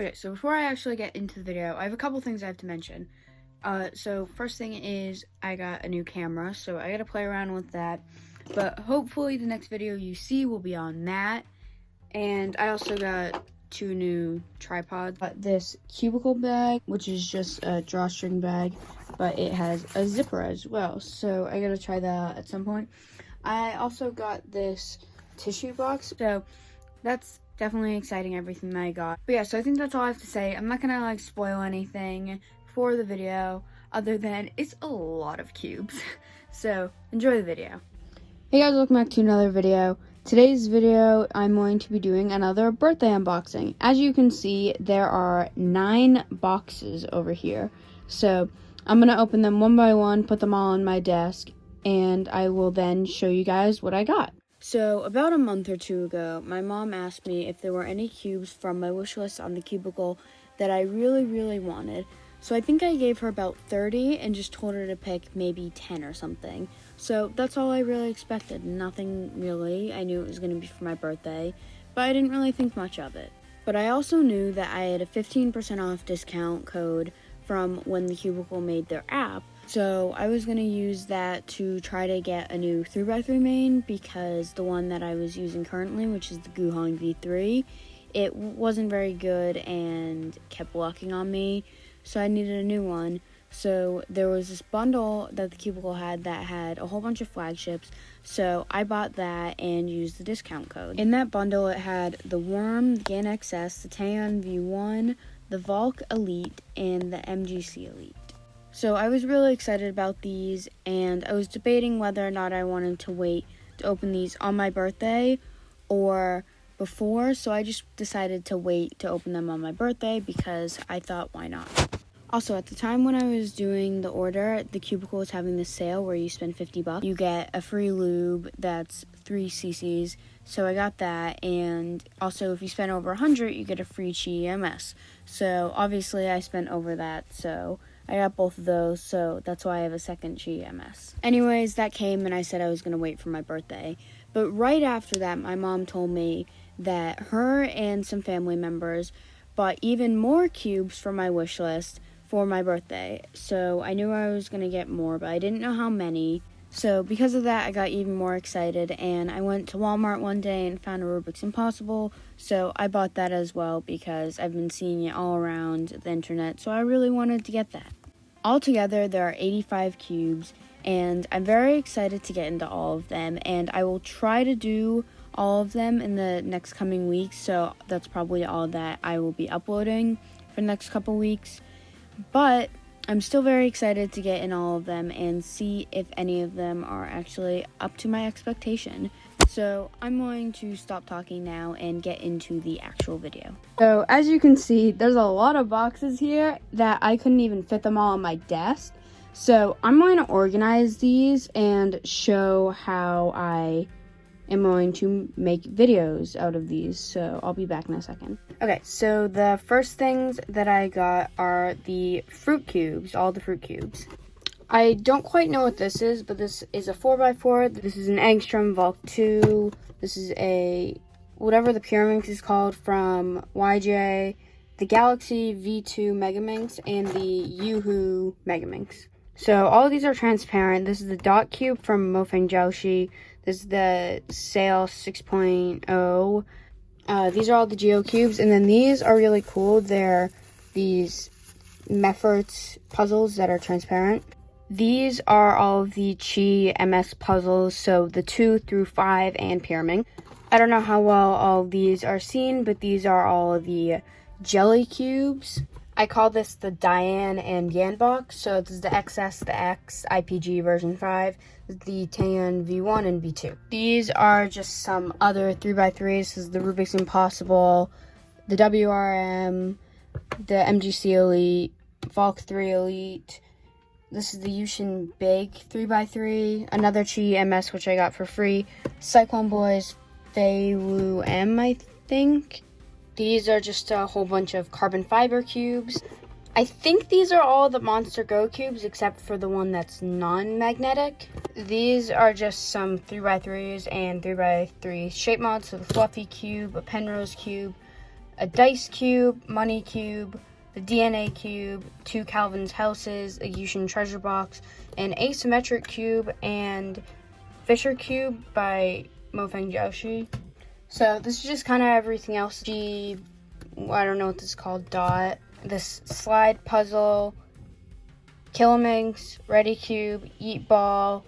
Okay, so before I actually get into the video, I have a couple things I have to mention. So first thing is I got a new camera, so I gotta play around with that. But hopefully the next video you see will be on that. And I also got 2 new tripods. Got this cubicle bag, which is just a drawstring bag, but it has a zipper as well. So I gotta try that at some point. I also got this tissue box, so that's definitely exciting, everything that I got. But yeah, so I think that's all I have to say. I'm not gonna like spoil anything for the video other than it's a lot of cubes. So enjoy the video. Hey guys, welcome back to another video. Today's video, I'm going to be doing another birthday unboxing. As you can see, there are 9 boxes over here. So I'm gonna open them one by one, put them all on my desk, and I will then show you guys what I got. So about a month or 2 ago, my mom asked me if there were any cubes from my wish list on the cubicle that I really wanted. So I think I gave her about 30 and just told her to pick maybe 10 or something. So that's all I really expected, nothing really. I knew it was going to be for my birthday, but I didn't really think much of it. But I also knew that I had a 15% off discount code from when the cubicle made their app. So I was going to use that to try to get a new 3x3 main, because the one that I was using currently, which is the Yulong V3, it wasn't very good and kept locking on me, so I needed a new one. So there was this bundle that the cubicle had that had a whole bunch of flagships, so I bought that and used the discount code. In that bundle it had the Worm, the Gan XS, the Taeyeon V1, the Valk Elite, and the MGC Elite. So I was really excited about these, and I was debating whether or not I wanted to wait to open these on my birthday or before, so I just decided to wait to open them on my birthday because I thought, why not? Also, at the time when I was doing the order, the cubicle was having this sale where you spend $50, you get a free lube that's 3 cc's, so I got that, and also if you spend over 100, you get a free Chi EMS. So obviously I spent over that, so I got both of those, so that's why I have a second Chi EMS. Anyways, that came and I said I was going to wait for my birthday. But right after that, my mom told me that her and some family members bought even more cubes from my wish list for my birthday. So I knew I was going to get more, but I didn't know how many. So because of that, I got even more excited, and I went to Walmart one day and found a Rubik's Impossible, so I bought that as well because I've been seeing it all around the internet, so I really wanted to get that. Altogether, there are 85 cubes, and I'm very excited to get into all of them, and I will try to do all of them in the next coming weeks, so that's probably all that I will be uploading for the next couple weeks. But I'm still very excited to get in all of them and see if any of them are actually up to my expectation. So I'm going to stop talking now and get into the actual video. So as you can see, there's a lot of boxes here that I couldn't even fit them all on my desk. So I'm going to organize these and show how I am going to make videos out of these, so I'll be back in a second. Okay, so the first things that I got are the fruit cubes, all the fruit cubes. I don't quite know what this is, but this is a 4x4. This is an Angstrom Valk 2. This is a, whatever the Pyraminx is called from YJ, the Galaxy V2 Megaminx, and the Yoo-Hoo Megaminx. So all of these are transparent. This is the Dot Cube from Mfjs. This is the Sail 6.0. These are all the Geo Cubes, and then these are really cool. They're these Mfjs puzzles that are transparent. These are all of the Chi MS puzzles, so the 2 through 5 and Pyraminx. I don't know how well all of these are seen, but these are all of the Jelly Cubes. I call this the Diane and Yan box. So this is the XS, the X, IPG version 5, the Taeyeon V1 and V2. These are just some other 3x3s. This is the Rubik's Impossible, the WRM, the MGC Elite, Valk 3 Elite. This is the Yushin Big 3x3, another Chi MS which I got for free, Cyclone Boys Fei Wu M, I think. These are just a whole bunch of carbon fiber cubes. I think these are all the Monster Go cubes except for the one that's non-magnetic. These are just some 3x3s and 3x3 shape mods. So the Fluffy cube, a Penrose cube, a dice cube, money cube, the DNA cube, 2 Calvin's houses, a Yushin treasure box, an asymmetric cube, and Fisher cube by Mfjs Ring. So this is just kind of everything else. I don't know what this is called, dot. This slide puzzle, Killaminx, Ready Cube, Eat Ball,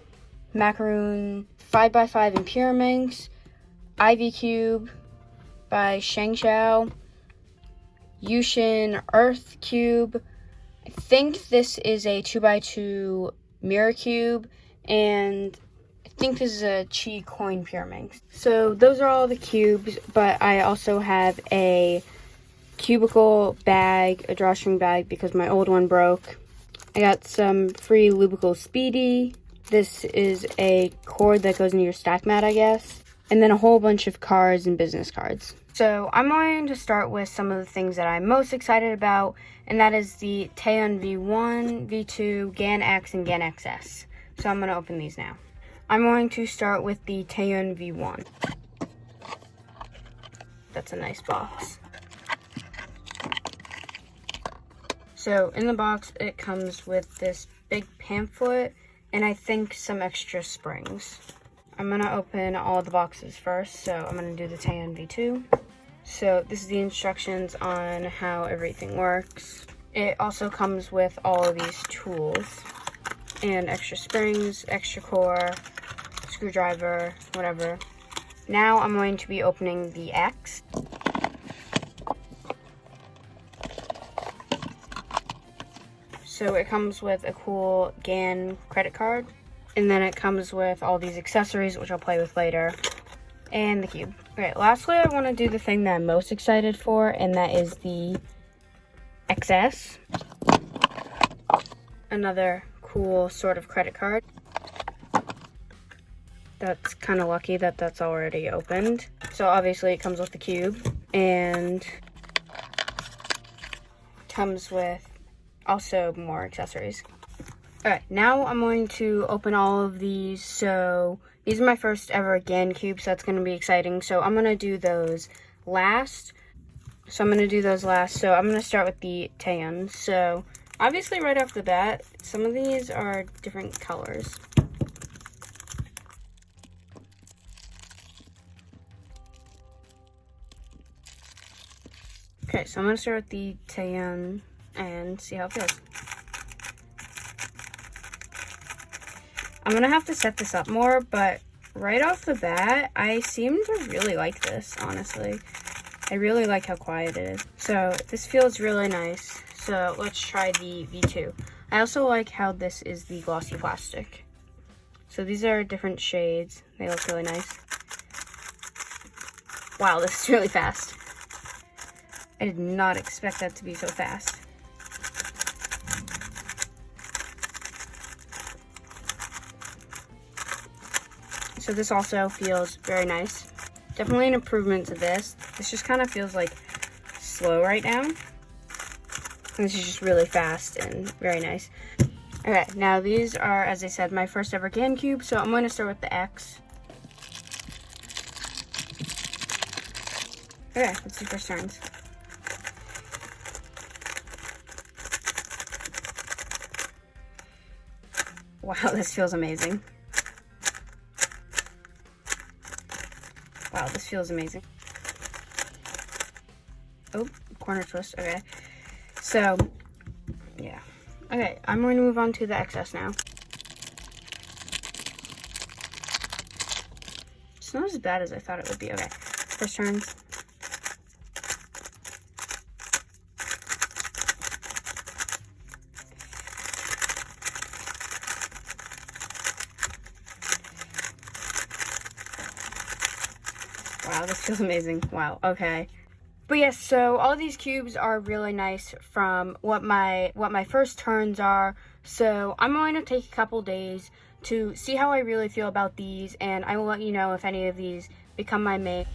Macaroon, 5x5 and Pyraminx, Ivy Cube by Shengshao, Yushin Earth Cube. I think this is a 2x2 Mirror Cube, and I think this is a Chi Coin Pyraminx. So those are all the cubes, but I also have a cubicle bag, a drawstring bag, because my old one broke. I got some free Lubical Speedy. This is a cord that goes into your stack mat, I guess. And then a whole bunch of cards and business cards. So I'm going to start with some of the things that I'm most excited about, and that is the Taeyeon V1, V2, GAN X, and GAN XS. So I'm going to open these now. I'm going to start with the Taeyeon V1. That's a nice box. So in the box, it comes with this big pamphlet and I think some extra springs. I'm gonna open all the boxes first. So I'm gonna do the Taeyeon V2. So this is the instructions on how everything works. It also comes with all of these tools and extra springs, extra core, screwdriver, whatever. Now I'm going to be opening the X. So it comes with a cool GAN credit card, and then it comes with all these accessories, which I'll play with later, and the cube. Okay, lastly, I want to do the thing that I'm most excited for, and that is the XS. Another cool sort of credit card. That's kind of lucky that that's already opened. So obviously it comes with the cube, and comes with also more accessories. Alright, now I'm going to open all of these. So these are my first ever GAN cubes, so that's going to be exciting. So I'm going to do those last. So I'm going to start with the Taeyeon. So obviously right off the bat, some of these are different colors. Okay, so I'm going to start with the Taeyeon and see how it feels. I'm going to have to set this up more, but right off the bat, I seem to really like this, honestly. I really like how quiet it is. So this feels really nice. So let's try the V2. I also like how this is the glossy plastic. So these are different shades. They look really nice. Wow, this is really fast. I did not expect that to be so fast. So this also feels very nice. Definitely an improvement to this. This just kind of feels like slow right now. And this is just really fast and very nice. Okay, now these are, as I said, my first ever GAN cube. So I'm going to start with the X. Okay, let's do first turns. Wow, this feels amazing. Wow, this feels amazing. Oh, corner twist, okay. So, yeah. Okay, I'm going to move on to the XS now. It's not as bad as I thought it would be. Okay, first turns. Wow, this feels amazing. Wow, okay. But yes, so all these cubes are really nice from what my first turns are. So I'm going to take a couple days to see how I really feel about these, and I will let you know if any of these become my main.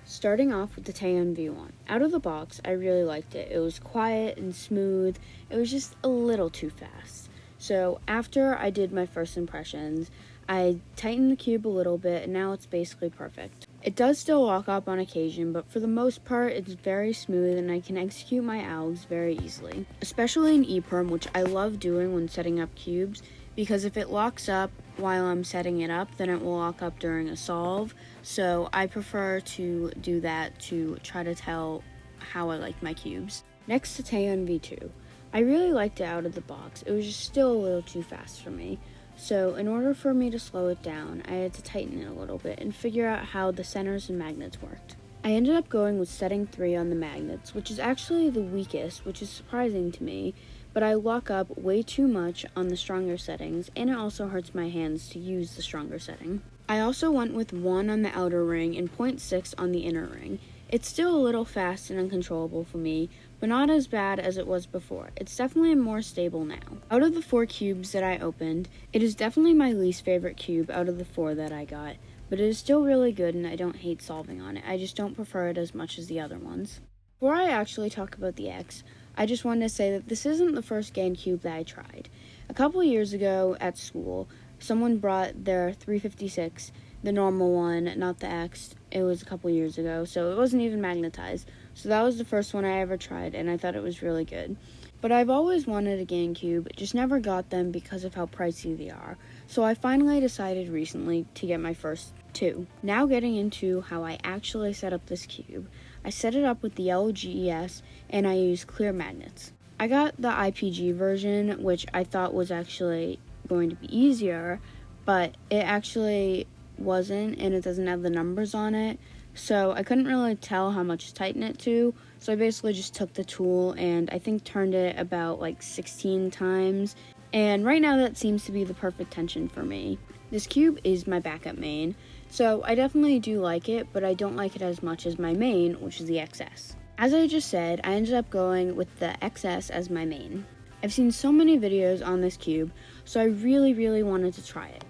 Starting off with the Taeyeon V1. Out of the box, I really liked it. It was quiet and smooth. It was just a little too fast. So after I did my first impressions, I tightened the cube a little bit, and now it's basically perfect. It does still lock up on occasion, but for the most part, it's very smooth and I can execute my algs very easily. Especially in EPERM, which I love doing when setting up cubes, because if it locks up while I'm setting it up, then it will lock up during a solve. So I prefer to do that to try to tell how I like my cubes. Next to K-Xuan V2. I really liked it out of the box. It was just still a little too fast for me. So in order for me to slow it down, I had to tighten it a little bit and figure out how the centers and magnets worked. I ended up going with setting 3 on the magnets, which is actually the weakest, which is surprising to me, but I lock up way too much on the stronger settings, and it also hurts my hands to use the stronger setting. I also went with 1 on the outer ring and 0.6 on the inner ring. It's still a little fast and uncontrollable for me, but not as bad as it was before. It's definitely more stable now. Out of the 4 cubes that I opened, it is definitely my least favorite cube out of the 4 that I got, but it is still really good and I don't hate solving on it. I just don't prefer it as much as the other ones. Before I actually talk about the X, I just wanted to say that this isn't the first GameCube that I tried. A couple years ago at school, someone brought their 356, the normal one, not the X. It was a couple years ago, so it wasn't even magnetized. So that was the first one I ever tried, and I thought it was really good. But I've always wanted a GameCube, just never got them because of how pricey they are. So I finally decided recently to get my first 2. Now getting into how I actually set up this cube. I set it up with the yellow GES, and I used clear magnets. I got the IPG version, which I thought was actually going to be easier, but it actually wasn't, and it doesn't have the numbers on it, so I couldn't really tell how much to tighten it to, so I basically just took the tool and I think turned it about like 16 times, and right now that seems to be the perfect tension for me. This cube is my backup main, so I definitely do like it, but I don't like it as much as my main, which is the XS. As I just said, I ended up going with the XS as my main. I've seen so many videos on this cube, so I really wanted to try it.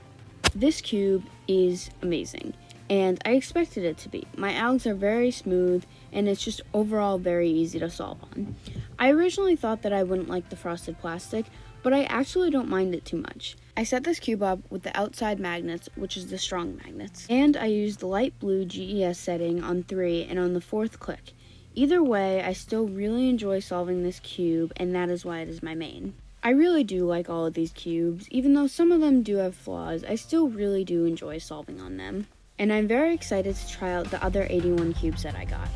This cube is amazing, and I expected it to be. My algs are very smooth, and it's just overall very easy to solve on. I originally thought that I wouldn't like the frosted plastic, but I actually don't mind it too much. I set this cube up with the outside magnets, which is the strong magnets, and I used the light blue GES setting on 3 and on the 4th click. Either way, I still really enjoy solving this cube, and that is why it is my main. I really do like all of these cubes. Even though some of them do have flaws, I still really do enjoy solving on them. And I'm very excited to try out the other 81 cubes that I got.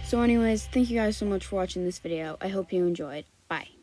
So anyways, thank you guys so much for watching this video. I hope you enjoyed. Bye.